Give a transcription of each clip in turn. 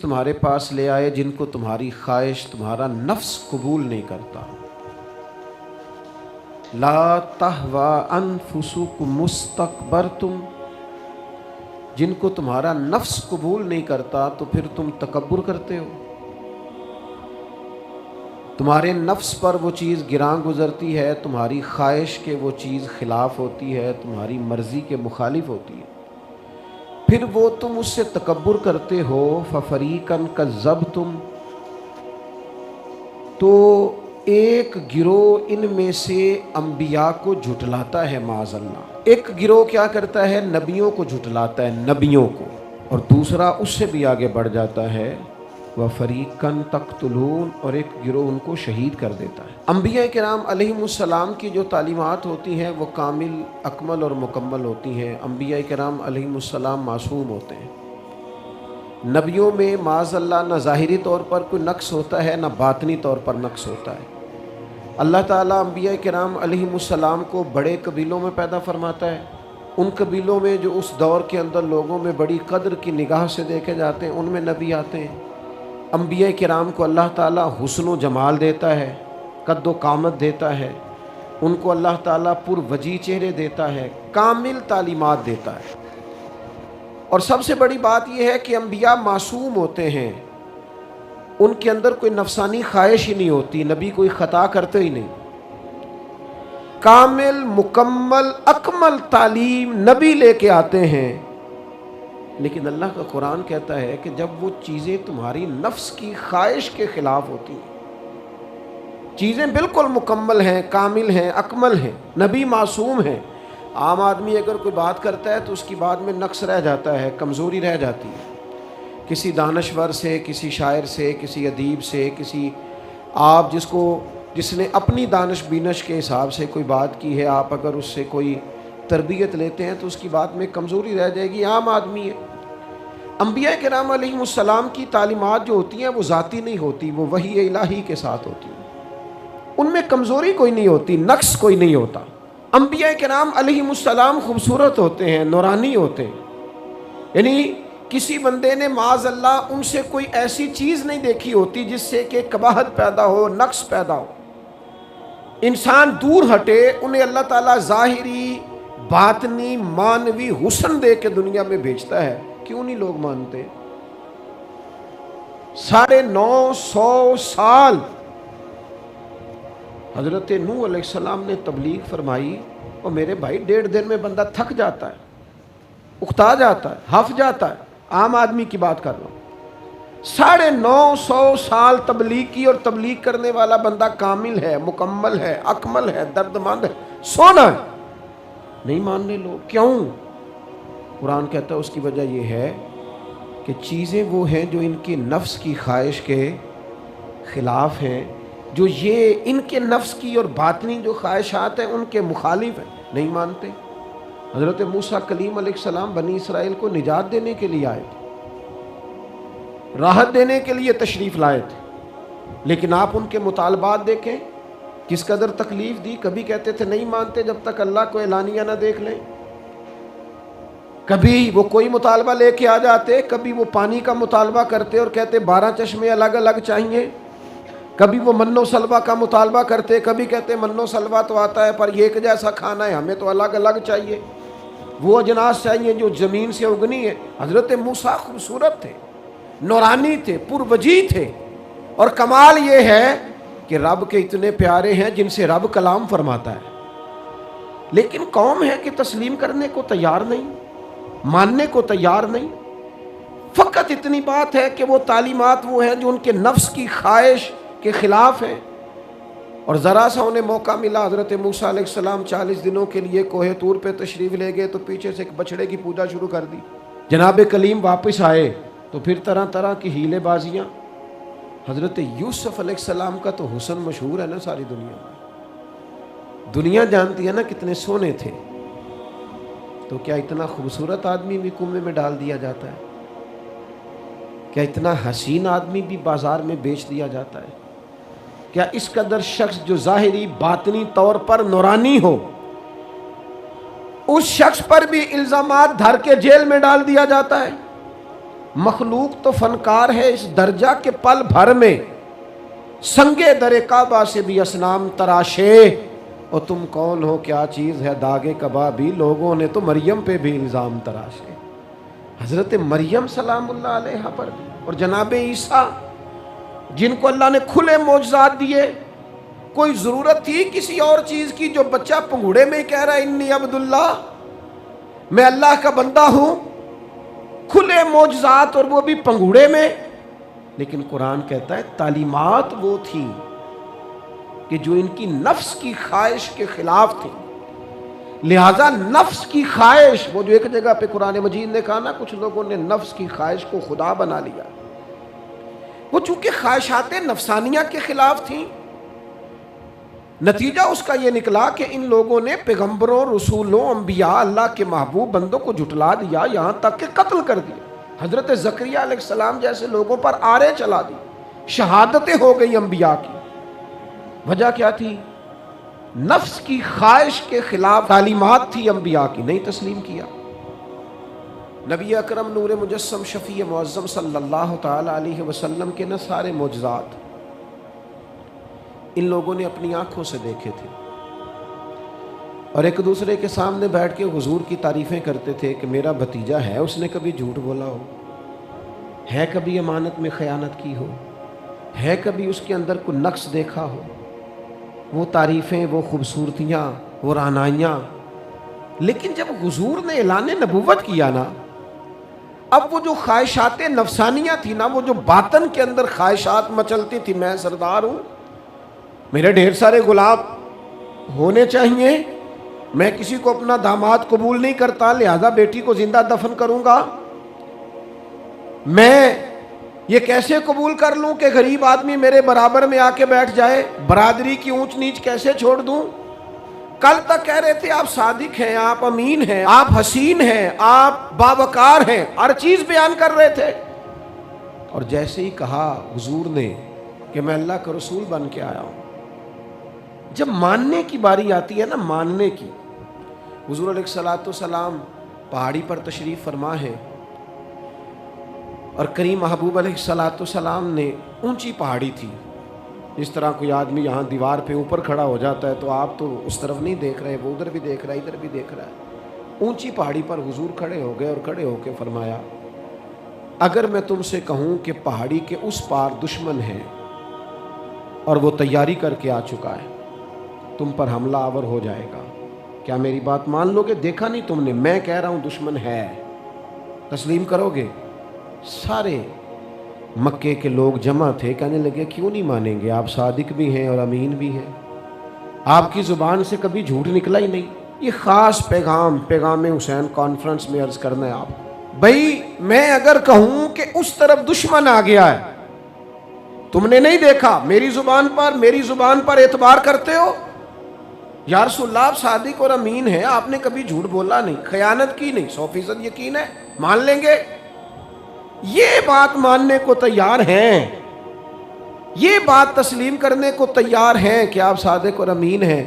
تمہارے پاس لے آئے جن کو تمہاری خواہش تمہارا نفس قبول نہیں کرتا. لا تہوا انفسکم مستکبرتم، جن کو تمہارا نفس قبول نہیں کرتا تو پھر تم تکبر کرتے ہو. تمہارے نفس پر وہ چیز گراں گزرتی ہے، تمہاری خواہش کے وہ چیز خلاف ہوتی ہے، تمہاری مرضی کے مخالف ہوتی ہے، پھر وہ تم اس سے تکبر کرتے ہو. ففریقاً کذبتم، تو ایک گروہ ان میں سے انبیاء کو جھٹلاتا ہے معاذ اللہ. ایک گروہ کیا کرتا ہے؟ نبیوں کو جھٹلاتا ہے، نبیوں کو. اور دوسرا اس سے بھی آگے بڑھ جاتا ہے وَفَرِيقًا تَقْتُلُونَ، اور ایک گروہ ان کو شہید کر دیتا ہے. انبیاء کرام علیہم السلام کی جو تعلیمات ہوتی ہیں وہ کامل، اکمل اور مکمل ہوتی ہیں. انبیاء کرام علیہم السلام معصوم ہوتے ہیں. نبیوں میں معاذ اللہ نہ ظاہری طور پر کوئی نقص ہوتا ہے نہ باطنی طور پر نقص ہوتا ہے. اللہ تعالیٰ انبیاء کرام علیہم السلام کو بڑے قبیلوں میں پیدا فرماتا ہے. ان قبیلوں میں جو اس دور کے اندر لوگوں میں بڑی قدر کی نگاہ سے دیکھے جاتے ہیں، ان میں نبی آتے ہیں. انبیاء کرام کو اللہ تعالیٰ حسن و جمال دیتا ہے، قد و قامت دیتا ہے. ان کو اللہ تعالیٰ پر وجیح چہرے دیتا ہے، کامل تعلیمات دیتا ہے. اور سب سے بڑی بات یہ ہے کہ انبیاء معصوم ہوتے ہیں، ان کے اندر کوئی نفسانی خواہش ہی نہیں ہوتی. نبی کوئی خطا کرتے ہی نہیں. کامل، مکمل، اکمل تعلیم نبی لے کے آتے ہیں. لیکن اللہ کا قرآن کہتا ہے کہ جب وہ چیزیں تمہاری نفس کی خواہش کے خلاف ہوتی ہیں، چیزیں بالکل مکمل ہیں، کامل ہیں، اکمل ہیں، نبی معصوم ہیں. عام آدمی اگر کوئی بات کرتا ہے تو اس کی بات میں نقص رہ جاتا ہے، کمزوری رہ جاتی ہے. کسی دانشور سے، کسی شاعر سے، کسی ادیب سے، کسی آپ جس نے اپنی دانش بینش کے حساب سے کوئی بات کی ہے، آپ اگر اس سے کوئی تربیت لیتے ہیں تو اس کی بات میں کمزوری رہ جائے گی. عام آدمی ہے. انبیاء کرام علیہم السلام کی تعلیمات جو ہوتی ہیں وہ ذاتی نہیں ہوتی، وہ وحی الہی کے ساتھ ہوتی ہیں. ان میں کمزوری کوئی نہیں ہوتی، نقص کوئی نہیں ہوتا. انبیاء کرام علیہم السلام خوبصورت ہوتے ہیں، نورانی ہوتے ہیں. یعنی کسی بندے نے معاذ اللہ ان سے کوئی ایسی چیز نہیں دیکھی ہوتی جس سے کہ قباحت پیدا ہو، نقص پیدا ہو. انسان دور ہٹے، انہیں اللہ تعالیٰ ظاہری، باطنی، معنوی حسن دے کے دنیا میں بھیجتا ہے. کیوں نہیں لوگ مانتے؟ 950 سال حضرت نوح علیہ السلام نے تبلیغ فرمائی، اور میرے بھائی 1.5 دن میں بندہ تھک جاتا ہے، اکتا جاتا ہے، ہف جاتا ہے. عام آدمی کی بات کر رہا ہوں. 950 سال تبلیغ کی، اور تبلیغ کرنے والا بندہ کامل ہے، مکمل ہے، اکمل ہے، درد مند ہے، سونا ہے. نہیں ماننے لوگ. کیوں؟ قرآن کہتا ہے اس کی وجہ یہ ہے کہ چیزیں وہ ہیں جو ان کے نفس کی خواہش کے خلاف ہیں، جو یہ ان کے نفس کی اور باطنی جو خواہشات ہیں ان کے مخالف ہیں. نہیں مانتے. حضرت موسیٰ کلیم علیہ السلام بنی اسرائیل کو نجات دینے کے لیے آئے تھے، راحت دینے کے لیے تشریف لائے تھے. لیکن آپ ان کے مطالبات دیکھیں کس قدر تکلیف دی. کبھی کہتے تھے نہیں مانتے جب تک اللہ کو اعلانیہ نہ دیکھ لیں. کبھی وہ کوئی مطالبہ لے کے آ جاتے، کبھی وہ پانی کا مطالبہ کرتے اور کہتے 12 چشمے الگ الگ چاہیے. کبھی وہ من و سلوہ کا مطالبہ کرتے، کبھی کہتے من و سلوہ تو آتا ہے پر ایک جیسا کھانا ہے، ہمیں تو الگ الگ چاہیے، وہ اجناس چاہیے جو زمین سے اگنی ہے. حضرت موسیٰ خوبصورت تھے، نورانی تھے، پروجی تھے. اور کمال یہ ہے کہ رب کے اتنے پیارے ہیں جن سے رب کلام فرماتا ہے. لیکن قوم ہے کہ تسلیم کرنے کو تیار نہیں، ماننے کو تیار نہیں. فقط اتنی بات ہے کہ وہ تعلیمات وہ ہیں جو ان کے نفس کی خواہش کے خلاف ہیں. اور ذرا سا انہیں موقع ملا، حضرت موسیٰ علیہ السلام 40 دنوں کے لیے کوہ طور پہ تشریف لے گئے تو پیچھے سے ایک بچڑے کی پوجا شروع کر دی. جناب کلیم واپس آئے تو پھر طرح طرح کی ہیلے بازیاں. حضرت یوسف علیہ السلام کا تو حسن مشہور ہے نا ساری دنیا میں، دنیا جانتی ہے نا کتنے سونے تھے. تو کیا اتنا خوبصورت آدمی بھی کنویں میں ڈال دیا جاتا ہے؟ کیا اتنا حسین آدمی بھی بازار میں بیچ دیا جاتا ہے؟ کیا اس قدر شخص جو ظاہری باطنی طور پر نورانی ہو، اس شخص پر بھی الزامات دھر کے جیل میں ڈال دیا جاتا ہے؟ مخلوق تو فنکار ہے اس درجہ کے پل بھر میں سنگے در کعبہ سے بھی اصنام تراشے، اور تم کون ہو کیا چیز ہے داغے کبابی، لوگوں نے تو مریم پہ بھی الزام تراشے۔ حضرت مریم سلام اللہ علیہ پر بھی، اور جناب عیسیٰ جن کو اللہ نے کھلے معجزات دیے، کوئی ضرورت تھی کسی اور چیز کی؟ جو بچہ پنگوڑے میں ہی کہہ رہا ہے انی عبداللہ، میں اللہ کا بندہ ہوں، کھلے معجزات اور وہ بھی پنگوڑے میں۔ لیکن قرآن کہتا ہے تعلیمات وہ تھیں کہ جو ان کی نفس کی خواہش کے خلاف تھی، لہذا نفس کی خواہش، وہ جو ایک جگہ پہ قرآن مجید نے کہا نا کچھ لوگوں نے نفس کی خواہش کو خدا بنا لیا، وہ چونکہ خواہشات نفسانیہ کے خلاف تھیں، نتیجہ اس کا یہ نکلا کہ ان لوگوں نے پیغمبروں، رسولوں، انبیاء، اللہ کے محبوب بندوں کو جھٹلا دیا، یہاں تک کہ قتل کر دیا۔ حضرت زکریا علیہ السلام جیسے لوگوں پر آرے چلا دی، شہادتیں ہو گئی انبیاء کی۔ وجہ کیا تھی؟ نفس کی خواہش کے خلاف تعلیمات تھی انبیاء کی، نہیں تسلیم کیا۔ نبی اکرم نور مجسم شفیع معظم صلی اللہ تعالی علیہ وسلم کے نہ سارے معجزات ان لوگوں نے اپنی آنکھوں سے دیکھے تھے، اور ایک دوسرے کے سامنے بیٹھ کے حضور کی تعریفیں کرتے تھے کہ میرا بھتیجا ہے، اس نے کبھی جھوٹ بولا ہو، ہے کبھی امانت میں خیانت کی ہو، ہے کبھی اس کے اندر کوئی نقص دیکھا ہو۔ وہ تعریفیں، وہ خوبصورتیاں، وہ رعنائیاں۔ لیکن جب حضور نے اعلان نبوت کیا نا، اب وہ جو خواہشات نفسانیہ تھی نا، وہ جو باطن کے اندر خواہشات مچلتی تھی، میں سردار ہوں، میرے ڈھیر سارے غلام ہونے چاہیے، میں کسی کو اپنا داماد قبول نہیں کرتا لہذا بیٹی کو زندہ دفن کروں گا، میں یہ کیسے قبول کر لوں کہ غریب آدمی میرے برابر میں آ کے بیٹھ جائے، برادری کی اونچ نیچ کیسے چھوڑ دوں۔ کل تک کہہ رہے تھے آپ صادق ہیں، آپ امین ہیں، آپ حسین ہیں، آپ باوقار ہیں، ہر چیز بیان کر رہے تھے، اور جیسے ہی کہا حضور نے کہ میں اللہ کا رسول بن کے آیا ہوں، جب ماننے کی باری آتی ہے نا، ماننے کی، حضور علیہ السلام پہاڑی پر تشریف فرما ہے، اور کریم محبوب علیہ السلام نے اونچی پہاڑی تھی، اس طرح کوئی آدمی یہاں دیوار پہ اوپر کھڑا ہو جاتا ہے تو آپ تو اس طرف نہیں دیکھ رہے، وہ ادھر بھی دیکھ رہا ہے، ادھر بھی دیکھ رہا ہے۔ اونچی پہاڑی پر حضور کھڑے ہو گئے اور کھڑے ہو کے فرمایا اگر میں تم سے کہوں کہ پہاڑی کے اس پار دشمن ہے اور وہ تیاری کر کے آ چکا ہے، تم پر حملہ آور ہو جائے گا، کیا میری بات مان لو گے؟ دیکھا نہیں تم نے، میں کہہ رہا ہوں دشمن ہے، تسلیم کرو گے؟ سارے مکے کے لوگ جمع تھے، کہنے لگے کیوں نہیں مانیں گے، آپ صادق بھی ہیں اور امین بھی ہیں، آپ کی زبان سے کبھی جھوٹ نکلا ہی نہیں۔ یہ خاص پیغام حسین کانفرنس میں عرض کرنا ہے آپ کو، بھائی میں اگر کہوں کہ اس طرف دشمن آ گیا ہے، تم نے نہیں دیکھا، میری زبان پر اعتبار کرتے ہو؟ یا رسول اللہ آپ صادق اور امین ہیں، آپ نے کبھی جھوٹ بولا نہیں، خیانت کی نہیں، 100% یقین ہے، مان لیں گے؟ یہ بات ماننے کو تیار ہیں، یہ بات تسلیم کرنے کو تیار ہیں کہ آپ صادق اور امین ہیں،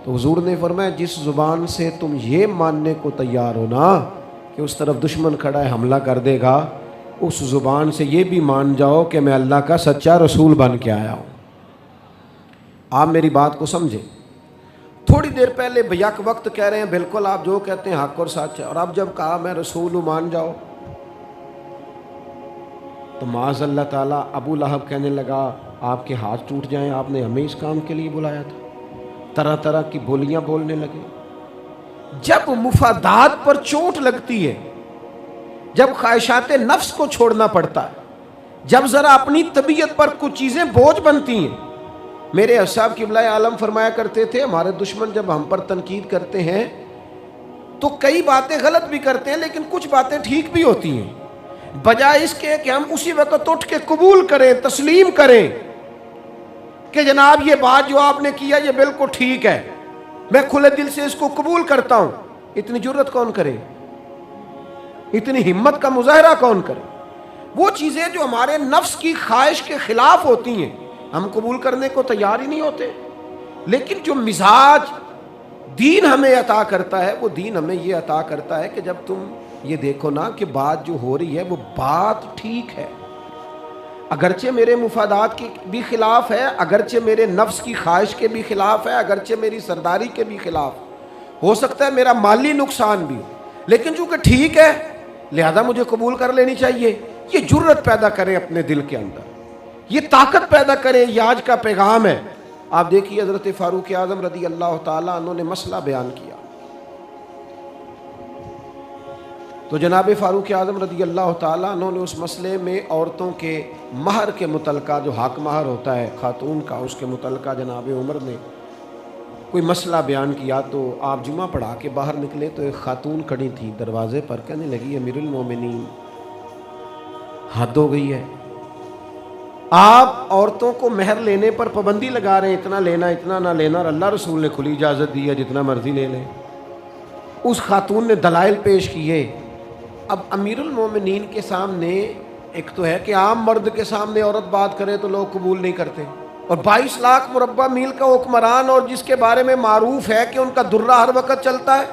تو حضور نے فرمایا جس زبان سے تم یہ ماننے کو تیار ہو نا کہ اس طرف دشمن کھڑا ہے حملہ کر دے گا، اس زبان سے یہ بھی مان جاؤ کہ میں اللہ کا سچا رسول بن کے آیا ہوں۔ آپ میری بات کو سمجھیں، تھوڑی دیر پہلے بیک وقت کہہ رہے ہیں بالکل آپ جو کہتے ہیں حق اور سچ ہے، اور اب جب کہا میں رسول ہوں مان جاؤ، تو معاذ اللہ تعالیٰ ابو لہب کہنے لگا آپ کے ہاتھ ٹوٹ جائیں، آپ نے ہمیں اس کام کے لیے بلایا تھا، طرح طرح کی بولیاں بولنے لگے۔ جب مفادات پر چوٹ لگتی ہے، جب خواہشات نفس کو چھوڑنا پڑتا ہے، جب ذرا اپنی طبیعت پر کچھ چیزیں بوجھ بنتی ہیں۔ میرے اصحاب قبلہ عالم فرمایا کرتے تھے ہمارے دشمن جب ہم پر تنقید کرتے ہیں تو کئی باتیں غلط بھی کرتے ہیں لیکن کچھ باتیں ٹھیک بھی ہوتی ہیں، بجائے اس کے کہ ہم اسی وقت اٹھ کے قبول کریں، تسلیم کریں کہ جناب یہ بات جو آپ نے کیا یہ بالکل ٹھیک ہے، میں کھلے دل سے اس کو قبول کرتا ہوں۔ اتنی جرت کون کرے؟ اتنی ہمت کا مظاہرہ کون کرے؟ وہ چیزیں جو ہمارے نفس کی خواہش کے خلاف ہوتی ہیں ہم قبول کرنے کو تیار ہی نہیں ہوتے۔ لیکن جو مزاج دین ہمیں عطا کرتا ہے، وہ دین ہمیں یہ عطا کرتا ہے کہ جب تم یہ دیکھو نا کہ بات جو ہو رہی ہے وہ بات ٹھیک ہے، اگرچہ میرے مفادات کے بھی خلاف ہے، اگرچہ میرے نفس کی خواہش کے بھی خلاف ہے، اگرچہ میری سرداری کے بھی خلاف، ہو سکتا ہے میرا مالی نقصان بھی ہو، لیکن چونکہ ٹھیک ہے لہذا مجھے قبول کر لینی چاہیے۔ یہ جرت پیدا کریں اپنے دل کے اندر، یہ طاقت پیدا کریں، یہ آج کا پیغام ہے۔ آپ دیکھیے حضرت فاروق اعظم رضی اللہ تعالیٰ عنہ نے مسئلہ بیان کیا، تو جناب فاروق اعظم رضی اللہ تعالیٰ عنہ نے اس مسئلے میں عورتوں کے مہر کے متعلقہ، جو حق مہر ہوتا ہے خاتون کا، اس کے متعلقہ جناب عمر نے کوئی مسئلہ بیان کیا۔ تو آپ جمعہ پڑھا کے باہر نکلے تو ایک خاتون کھڑی تھی دروازے پر، کہنے لگی امیر المومنین حد ہو گئی ہے، آپ عورتوں کو مہر لینے پر پابندی لگا رہے ہیں، اتنا لینا اتنا نہ لینا، اور اللہ رسول نے کھلی اجازت دی ہے جتنا مرضی لے لیں۔ اس خاتون نے دلائل پیش کیے۔ اب امیر المومنین کے سامنے، ایک تو ہے کہ عام مرد کے سامنے عورت بات کرے تو لوگ قبول نہیں کرتے، اور 22 لاکھ مربع میل کا حکمران، اور جس کے بارے میں معروف ہے کہ ان کا درہ ہر وقت چلتا ہے،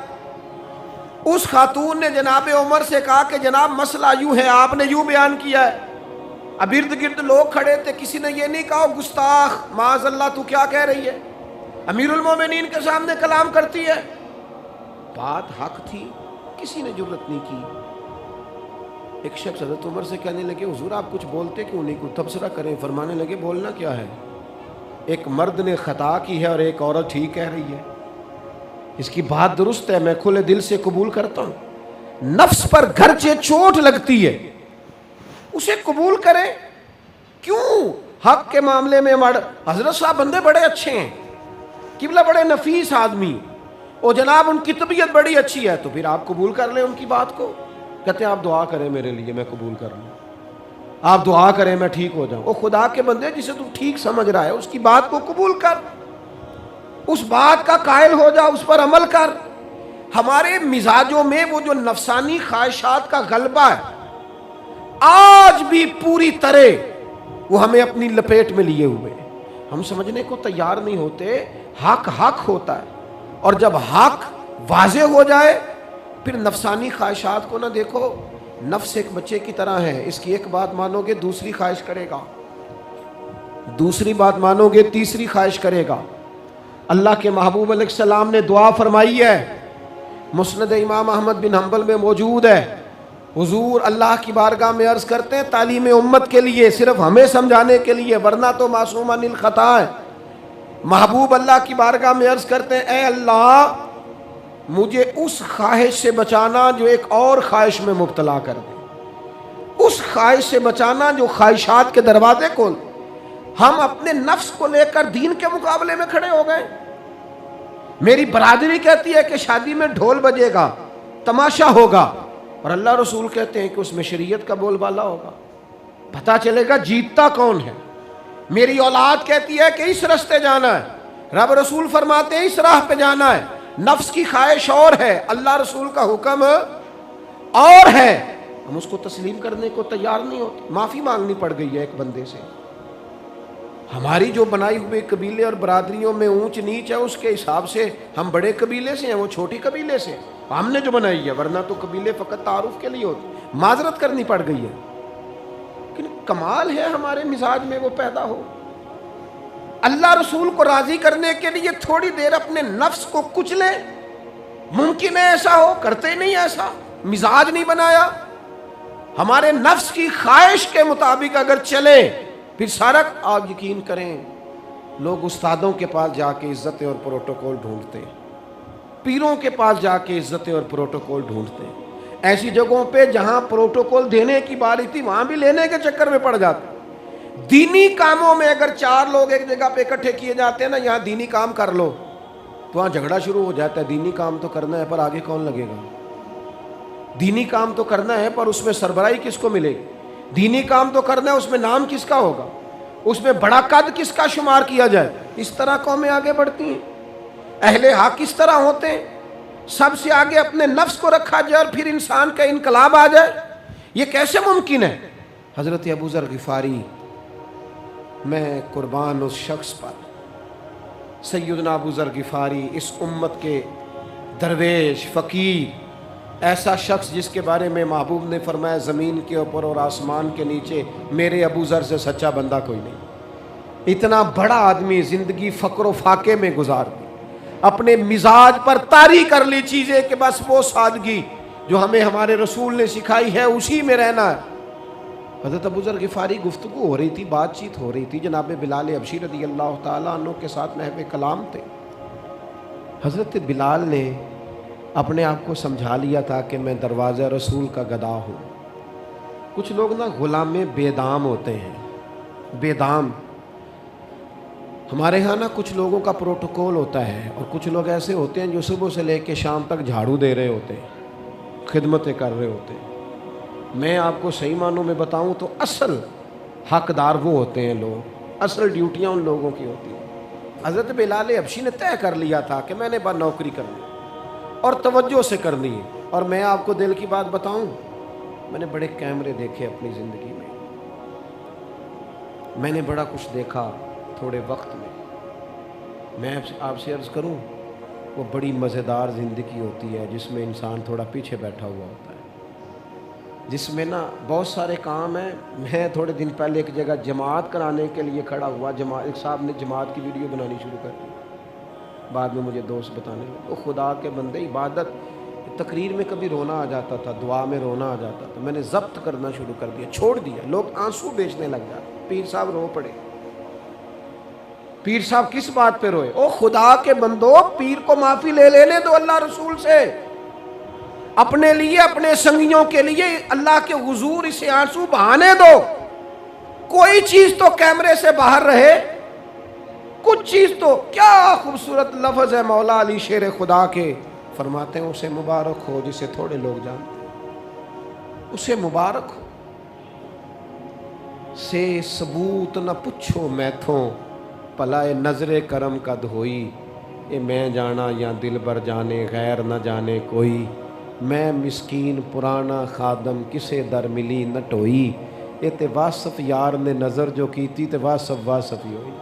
اس خاتون نے جناب عمر سے کہا کہ جناب مسئلہ یوں ہے، آپ نے یوں بیان کیا ہے۔ اب ارد گرد لوگ کھڑے تھے، کسی نے یہ نہیں کہا گستاخ معاذ اللہ تو کیا کہہ رہی ہے، امیر المومنین کے سامنے کلام کرتی ہے۔ بات حق تھی، کسی نے جرت نہیں کی۔ ایک شخص حضرت عمر سے کہنے لگے حضور آپ کچھ بولتے کیوں نہیں، کوئی تبصرہ کریں۔ فرمانے لگے بولنا کیا ہے، ایک مرد نے خطا کی ہے اور ایک عورت ٹھیک کہہ رہی ہے، اس کی بات درست ہے، میں کھلے دل سے قبول کرتا ہوں۔ نفس پر گرچہ چوٹ لگتی ہے اسے قبول کریں، کیوں حق کے معاملے میں حضرت صاحب بندے بڑے اچھے ہیں، قبلہ بڑے نفیس آدمی، اور جناب ان کی طبیعت بڑی اچھی ہے، تو پھر آپ قبول کر لیں ان کی بات کو۔ کہتے ہیں آپ دعا کریں میرے لیے میں قبول کر لوں، آپ دعا کریں میں ٹھیک ہو جاؤں۔ وہ خدا کے بندے جسے تو ٹھیک سمجھ رہا ہے اس کی بات کو قبول کر، اس بات کا قائل ہو جا، اس پر عمل کر۔ ہمارے مزاجوں میں وہ جو نفسانی خواہشات کا غلبہ ہے آج بھی پوری طرح وہ ہمیں اپنی لپیٹ میں لیے ہوئے، ہم سمجھنے کو تیار نہیں ہوتے۔ حق حق ہوتا ہے، اور جب حق واضح ہو جائے پھر نفسانی خواہشات کو نہ دیکھو۔ نفس ایک بچے کی طرح ہے، اس کی ایک بات مانو گے دوسری خواہش کرے گا، دوسری بات مانو گے تیسری خواہش کرے گا۔ اللہ کے محبوب علیہ السلام نے دعا فرمائی ہے، مسند امام احمد بن حنبل میں موجود ہے، حضور اللہ کی بارگاہ میں عرض کرتے ہیں تعلیم امت کے لیے، صرف ہمیں سمجھانے کے لیے، ورنہ تو معصوم عن الخطا ہے۔ محبوب اللہ کی بارگاہ میں عرض کرتے ہیں اے اللہ مجھے اس خواہش سے بچانا جو ایک اور خواہش میں مبتلا کر دے، اس خواہش سے بچانا جو خواہشات کے دروازے کھول۔ ہم اپنے نفس کو لے کر دین کے مقابلے میں کھڑے ہو گئے۔ میری برادری کہتی ہے کہ شادی میں ڈھول بجے گا، تماشا ہوگا، اور اللہ رسول کہتے ہیں کہ اس میں شریعت کا بول بالا ہوگا، پتہ چلے گا جیتتا کون ہے۔ میری اولاد کہتی ہے کہ اس رستے جانا ہے، رب رسول فرماتے ہیں اس راہ پہ جانا ہے۔ نفس کی خواہش اور ہے، اللہ رسول کا حکم اور ہے، ہم اس کو تسلیم کرنے کو تیار نہیں ہوتے۔ معافی مانگنی پڑ گئی ہے ایک بندے سے، ہماری جو بنائی ہوئے قبیلے اور برادریوں میں اونچ نیچ ہے اس کے حساب سے ہم بڑے قبیلے سے ہیں، وہ چھوٹی قبیلے سے، ہم نے جو بنائی ہے، ورنہ تو قبیلے فقط تعارف کے لیے ہوتے، معذرت کرنی پڑ گئی ہے۔ لیکن کمال ہے ہمارے مزاج میں وہ پیدا ہو، اللہ رسول کو راضی کرنے کے لیے تھوڑی دیر اپنے نفس کو کچلیں۔ ممکن ہے ایسا ہو، کرتے ہی نہیں ایسا، مزاج نہیں بنایا۔ ہمارے نفس کی خواہش کے مطابق اگر چلے پھر سارا، آپ یقین کریں لوگ استادوں کے پاس جا کے عزتیں اور پروٹوکول ڈھونڈتے ہیں، پیروں کے پاس جا کے عزتیں اور پروٹوکول ڈھونڈتے ہیں، ایسی جگہوں پہ جہاں پروٹوکول دینے کی باری تھی وہاں بھی لینے کے چکر میں پڑ جاتے۔ دینی کاموں میں اگر 4 لوگ ایک جگہ پہ اکٹھے کیے جاتے ہیں نا، یہاں دینی کام کر لو، تو وہاں جھگڑا شروع ہو جاتا ہے۔ دینی کام تو کرنا ہے پر آگے کون لگے گا، دینی کام تو کرنا ہے پر اس میں سربراہی کس کو ملے گی، دینی کام تو کرنا ہے اس میں نام کس کا ہوگا، اس میں بڑا قد کس کا شمار کیا جائے۔ اس طرح قومیں آگے بڑھتی ہیں، اہل حق اس طرح ہوتے ہیں، سب سے آگے اپنے نفس کو رکھا جائے اور پھر انسان کا انقلاب آ جائے۔ یہ کیسے ممکن ہے؟ حضرت ابو ذر غفاری، میں قربان اس شخص پر، سیدنا ابو ذر غفاری اس امت کے درویش، فقیر، ایسا شخص جس کے بارے میں محبوب نے فرمایا زمین کے اوپر اور آسمان کے نیچے میرے ابو ذر سے سچا بندہ کوئی نہیں. اتنا بڑا آدمی زندگی فقر و فاقے میں گزار دی, اپنے مزاج پر طاری کر لی چیزیں کہ بس وہ سادگی جو ہمیں ہمارے رسول نے سکھائی ہے اسی میں رہنا ہے. حضرت ابو ذر غفاری گفتگو ہو رہی تھی, بات چیت ہو رہی تھی, جناب بلال حبشی رضی اللہ تعالیٰ عنہ کے ساتھ محو کلام تھے. حضرت بلال نے اپنے آپ کو سمجھا لیا تھا کہ میں دروازہ رسول کا گدا ہوں. کچھ لوگ نا غلام بے دام ہوتے ہیں, بے دام. ہمارے ہاں نا کچھ لوگوں کا پروٹوکول ہوتا ہے اور کچھ لوگ ایسے ہوتے ہیں جو صبح سے لے کے شام تک جھاڑو دے رہے ہوتے ہیں, خدمتیں کر رہے ہوتے ہیں. میں آپ کو صحیح معنوں میں بتاؤں تو اصل حقدار وہ ہوتے ہیں لوگ, اصل ڈیوٹیاں ان لوگوں کی ہوتی ہیں. حضرت بلال حبشی نے طے کر لیا تھا کہ میں نے بس نوکری کرنی اور توجہ سے کرنی ہے. اور میں آپ کو دل کی بات بتاؤں, میں نے بڑے کیمرے دیکھے اپنی زندگی میں نے بڑا کچھ دیکھا تھوڑے وقت میں. میں آپ سے عرض کروں, وہ بڑی مزیدار زندگی ہوتی ہے جس میں انسان تھوڑا پیچھے بیٹھا ہوا ہوتا ہے, جس میں نا بہت سارے کام ہیں. میں تھوڑے دن پہلے ایک جگہ جماعت کرانے کے لیے کھڑا ہوا, ایک صاحب نے جماعت کی ویڈیو بنانی شروع کر دی. بعد میں مجھے دوست بتانے لگے, وہ خدا کے بندے, عبادت تقریر میں کبھی رونا آ جاتا تھا, دعا میں رونا آ جاتا تھا, میں نے ضبط کرنا شروع کر دیا, چھوڑ دیا. لوگ آنسو بیچنے لگ جاتے, پیر صاحب رو پڑے. پیر صاحب کس بات پہ روئے؟ او خدا کے بندو, پیر کو معافی لے لینے دو اللہ رسول سے, اپنے لیے اپنے سنگیوں کے لیے اللہ کے حضور اسے آنسو بہانے دو. کوئی چیز تو کیمرے سے باہر رہے, کچھ چیز تو. کیا خوبصورت لفظ ہے مولا علی شیر خدا کے, فرماتے ہیں اسے مبارک ہو جسے تھوڑے لوگ جانتے ہیں, اسے مبارک ہو. سے ثبوت نہ پوچھو میتھوں, پلائے نظر کرم کا دھوئی. اے میں جانا یا دل بر جانے, غیر نہ جانے کوئی. میں مسکین پرانا خادم, کسے در ملی نہ ٹوئی. یہ تے واصف یار نے نظر جو کی تھی, تے واصف واصف ہی ہوئی.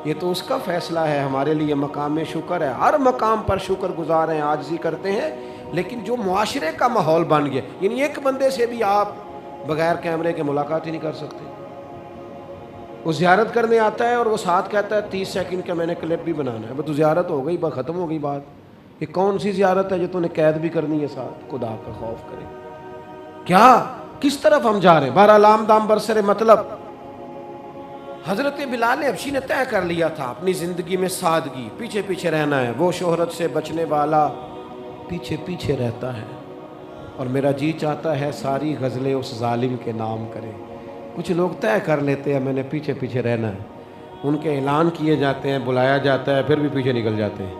یہ تو اس کا فیصلہ ہے, ہمارے لیے مقام شکر ہے. ہر مقام پر شکر گزار ہیں, عاجزی کرتے ہیں. لیکن جو معاشرے کا ماحول بن گیا, یعنی ایک بندے سے بھی آپ بغیر کیمرے کے ملاقات ہی نہیں کر سکتے. وہ زیارت کرنے آتا ہے اور وہ ساتھ کہتا ہے 30 سیکنڈ کا میں نے کلپ بھی بنانا ہے. وہ تو زیارت ہو گئی, بس ختم ہو گئی بات. یہ کون سی زیارت ہے جو تو نے قید بھی کرنی ہے ساتھ؟ خدا کا خوف کرے. کیا کس طرف ہم جا رہے ہیں؟ بہرحال عام دام برسر مطلب حضرت بلال حبشی نے طے کر لیا تھا اپنی زندگی میں سادگی, پیچھے پیچھے رہنا ہے. وہ شہرت سے بچنے والا پیچھے پیچھے رہتا ہے, اور میرا جی چاہتا ہے ساری غزلیں اس ظالم کے نام کریں. کچھ لوگ طے کر لیتے ہیں میں نے پیچھے پیچھے رہنا ہے, ان کے اعلان کیے جاتے ہیں, بلایا جاتا ہے, پھر بھی پیچھے نکل جاتے ہیں.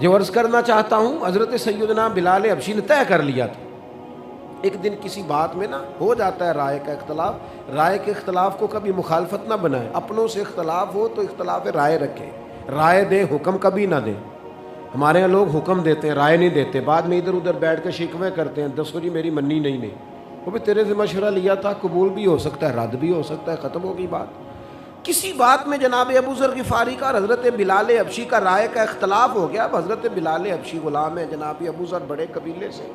جو عرض کرنا چاہتا ہوں, حضرت سیدنا بلال حبشی نے طے کر لیا تھا. ایک دن کسی بات میں نا ہو جاتا ہے رائے کا اختلاف. رائے کے اختلاف کو کبھی مخالفت نہ بنائیں. اپنوں سے اختلاف ہو تو اختلاف رائے رکھیں, رائے دیں, حکم کبھی نہ دیں. ہمارے یہاں لوگ حکم دیتے ہیں, رائے نہیں دیتے. بعد میں ادھر ادھر بیٹھ کے شکوے کرتے ہیں, دسو جی میری منی نہیں. وہ بھی تیرے سے مشورہ لیا تھا, قبول بھی ہو سکتا ہے, رد بھی ہو سکتا ہے, ختم ہو گئی بات. کسی بات میں جناب ابو ذر غفاری کا اور حضرت بلال حبشی کا رائے کا اختلاف ہو گیا. اب حضرت بلال حبشی غلام ہے جناب ابو ذر بڑے قبیلے سے.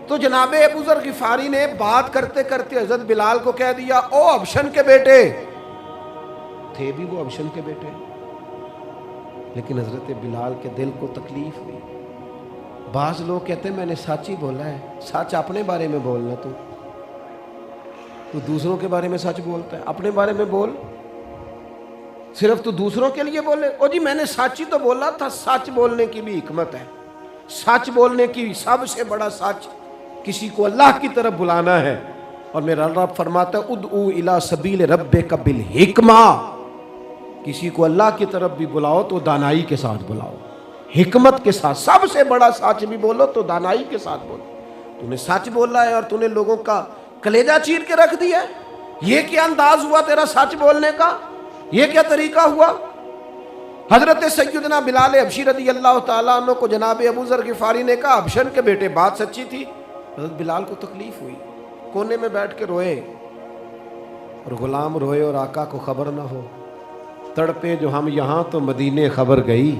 تو جناب ابو ذر غفاری نے بات کرتے کرتے حضرت بلال کو کہہ دیا, او حبشن کے بیٹے. تھے بھی وہ حبشن کے بیٹے, لیکن حضرت بلال کے دل کو تکلیف ہوئی. بعض لوگ کہتے ہیں میں نے سچ ہی بولا ہے. سچ اپنے بارے میں بولنا, تو دوسروں کے بارے میں سچ بولتا ہے, اپنے بارے میں بول. صرف تو دوسروں کے لیے بولے, او جی میں نے سچ ہی تو بولا تھا. سچ بولنے کی بھی حکمت ہے. سچ بولنے کی سب سے بڑا سچ کسی کو اللہ کی طرف بلانا ہے. اور میرا رب فرماتا ہے ادعو الی سبیل ربک بالحکمہ. کسی کو اللہ کی طرف بھی بلاؤ تو دانائی کے ساتھ بلاؤ, حکمت کے ساتھ. سب سے بڑا سچ بھی بولو تو دانائی کے ساتھ بولو. تو نے سچ بولا ہے اور تو نے لوگوں کا کلیجہ چیر کے رکھ دیا. یہ کیا انداز ہوا تیرا سچ بولنے کا؟ یہ کیا طریقہ ہوا؟ حضرت سیدنا بلال حبشی رضی اللہ تعالیٰ عنہ کو جناب ابو ذر غفاری نے کہا حبشن کے بیٹے بات سچی تھی. حضرت بلال کو تکلیف ہوئی, کونے میں بیٹھ کے روئے. اور غلام روئے اور آقا کو خبر نہ ہو. تڑپے جو ہم یہاں تو مدینے خبر گئی.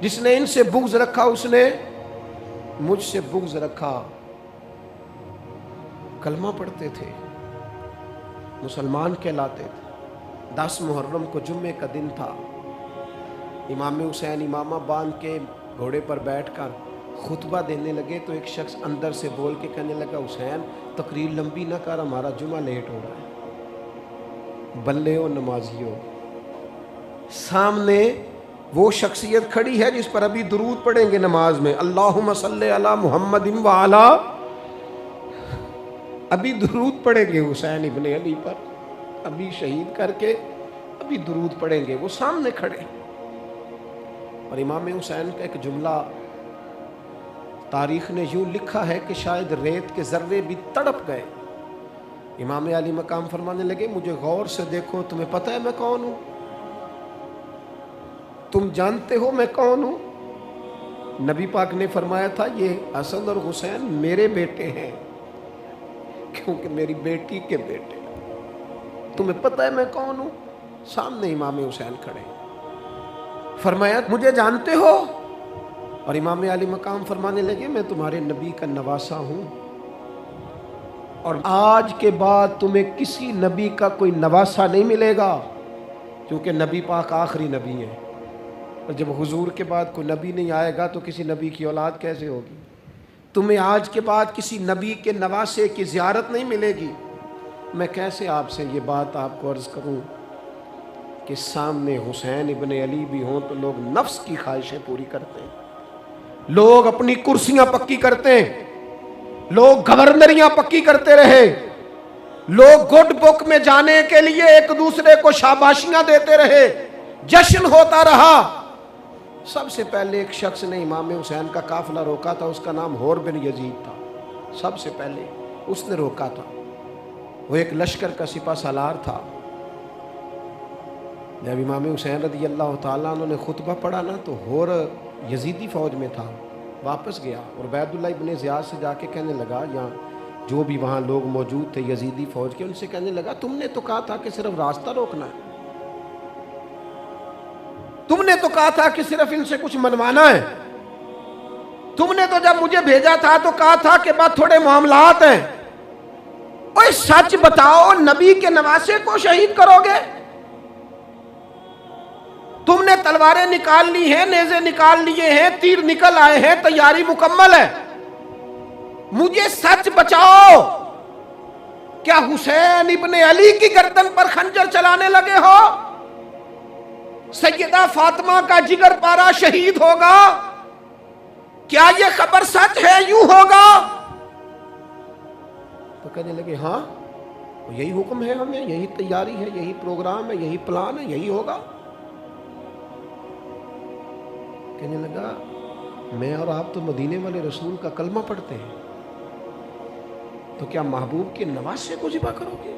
جس نے ان سے بغض رکھا اس نے مجھ سے بغض رکھا. کلمہ پڑھتے تھے، مسلمان کہلاتے تھے. 10 محرم کو جمعے کا دن تھا. امام حسین امامہ باندھ کے گھوڑے پر بیٹھ کر خطبہ دینے لگے تو ایک شخص اندر سے بول کے کہنے لگا حسین تقریر لمبی نہ کر، ہمارا جمعہ لیٹ ہو رہا ہے. بلے ہو نمازیوں، سامنے وہ شخصیت کھڑی ہے جس پر ابھی درود پڑھیں گے نماز میں، اللہم صلی علی محمد وعلی، ابھی درود پڑھیں گے حسین ابن علی پر، ابھی شہید کر کے ابھی درود پڑھیں گے، وہ سامنے کھڑے. اور امام حسین کا ایک جملہ تاریخ نے یوں لکھا ہے کہ شاید ریت کے ذرے بھی تڑپ گئے. امام علی مقام فرمانے لگے مجھے غور سے دیکھو، تمہیں پتہ ہے میں کون ہوں؟ تم جانتے ہو میں کون ہوں؟ نبی پاک نے فرمایا تھا یہ حسن اور حسین میرے بیٹے ہیں کیونکہ میری بیٹی کے بیٹے. تمہیں پتہ ہے میں کون ہوں؟ سامنے امام حسین کھڑے. فرمایا مجھے جانتے ہو؟ اور امام علی مقام فرمانے لگے میں تمہارے نبی کا نواسا ہوں، اور آج کے بعد تمہیں کسی نبی کا کوئی نواسا نہیں ملے گا، کیونکہ نبی پاک آخری نبی ہے. اور جب حضور کے بعد کوئی نبی نہیں آئے گا تو کسی نبی کی اولاد کیسے ہوگی؟ تمہیں آج کے بعد کسی نبی کے نواسے کی زیارت نہیں ملے گی. میں کیسے آپ سے یہ بات آپ کو عرض کروں کہ سامنے حسین ابن علی بھی ہوں تو لوگ نفس کی خواہشیں پوری کرتے ہیں، لوگ اپنی کرسیاں پکی کرتے ہیں، لوگ گورنریاں پکی کرتے رہے، لوگ گڈ بک میں جانے کے لیے ایک دوسرے کو شاباشیاں دیتے رہے، جشن ہوتا رہا. سب سے پہلے ایک شخص نے امام حسین کا قافلہ روکا تھا، اس کا نام حور بن یزید تھا. سب سے پہلے اس نے روکا تھا. وہ ایک لشکر کا سپہ سالار تھا. جب امام حسین رضی اللہ تعالیٰ عنہ نے خطبہ پڑھا نا تو حور یزیدی فوج میں تھا، واپس گیا اور عبید اللہ ابن زیاد سے جا کے کہنے لگا، یہاں جو بھی وہاں لوگ موجود تھے یزیدی فوج کے، ان سے کہنے لگا تم نے تو کہا تھا کہ صرف راستہ روکنا ہے، تم نے تو کہا تھا کہ صرف ان سے کچھ منوانا ہے، تم نے تو جب مجھے بھیجا تھا تو کہا تھا کہ بعد تھوڑے معاملات ہیں. اوہ سچ بتاؤ نبی کے نواسے کو شہید کرو گے؟ تم نے تلواریں نکال لی ہیں، نیزے نکال لیے ہیں، تیر نکل آئے ہیں، تیاری مکمل ہے. مجھے سچ بچاؤ، کیا حسین ابن علی کی گردن پر خنجر چلانے لگے ہو؟ سیدہ فاطمہ کا جگر پارا شہید ہوگا، کیا یہ خبر سچ ہے؟ یوں ہوگا؟ تو کہنے لگے ہاں یہی حکم ہے ہمیں، یہی تیاری ہے، یہی پروگرام ہے، یہی پلان ہے، یہی ہوگا. کہنے لگا میں اور آپ تو مدینے والے رسول کا کلمہ پڑھتے ہیں، تو کیا محبوب کے نواسے کو ذبح کرو گے؟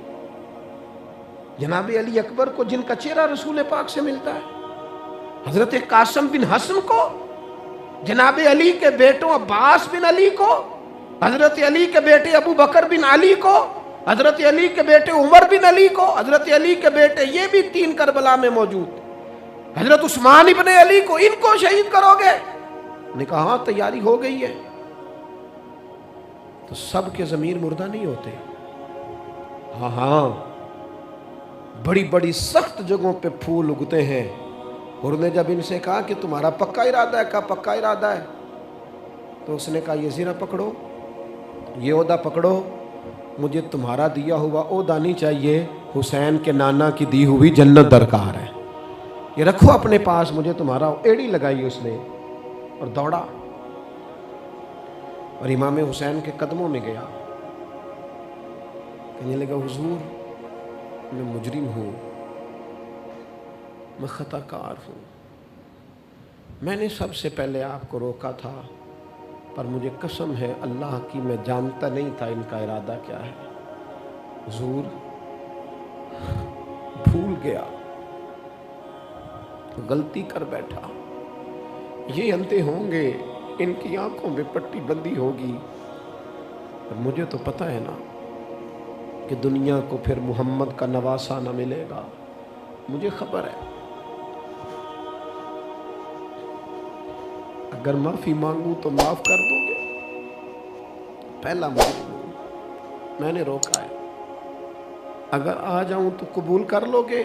جناب علی اکبر کو جن کا چہرہ رسول پاک سے ملتا ہے، حضرت قاسم بن حسن کو، جناب علی کے بیٹوں عباس بن علی کو، حضرت علی کے بیٹے ابو بکر بن علی کو، حضرت علی کے بیٹے عمر بن علی کو، حضرت علی کے بیٹے یہ بھی 3 کربلا میں موجود، حضرت عثمان ابن علی کو، ان کو شہید کرو گے؟ نے کہا ہاں تیاری ہو گئی ہے. تو سب کے ضمیر مردہ نہیں ہوتے، ہاں بڑی بڑی سخت جگہوں پہ پھول اگتے ہیں. اور نے جب ان سے کہا کہ تمہارا پکا ارادہ ہے، کہا پکا ارادہ ہے، تو اس نے کہا یہ زیرہ پکڑو، یہ عہدہ پکڑو، مجھے تمہارا دیا ہوا عہدہ نہیں چاہیے، حسین کے نانا کی دی ہوئی جنت درکار ہے، یہ رکھو اپنے پاس، مجھے تمہارا. ایڑی لگائی اس نے اور دوڑا اور امام حسین کے قدموں میں گیا. کہنے لگا حضور میں مجرم ہوں، میں خطا کار ہوں، میں نے سب سے پہلے آپ کو روکا تھا، پر مجھے قسم ہے اللہ کی میں جانتا نہیں تھا ان کا ارادہ کیا ہے. حضور بھول گیا، غلطی کر بیٹھا، یہ اندھے ہوں گے، ان کی آنکھوں میں پٹی بندی ہوگی، اور مجھے تو پتہ ہے نا کہ دنیا کو پھر محمد کا نواسا نہ ملے گا، مجھے خبر ہے. اگر معافی مانگوں تو معاف کر دو گے؟ پہلا مجرم ہوں، میں نے روکا ہے، اگر آ جاؤں تو قبول کر لو گے؟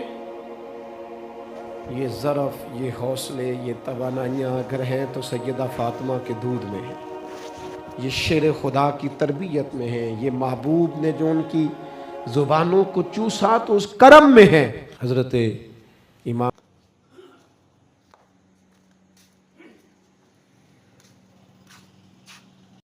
یہ ظرف، یہ حوصلے، یہ توانائیاں اگر ہیں تو سیدہ فاطمہ کے دودھ میں ہیں، یہ شیر خدا کی تربیت میں ہیں، یہ محبوب نے جو ان کی زبانوں کو چوسا تو اس کرم میں ہے۔ حضرت امام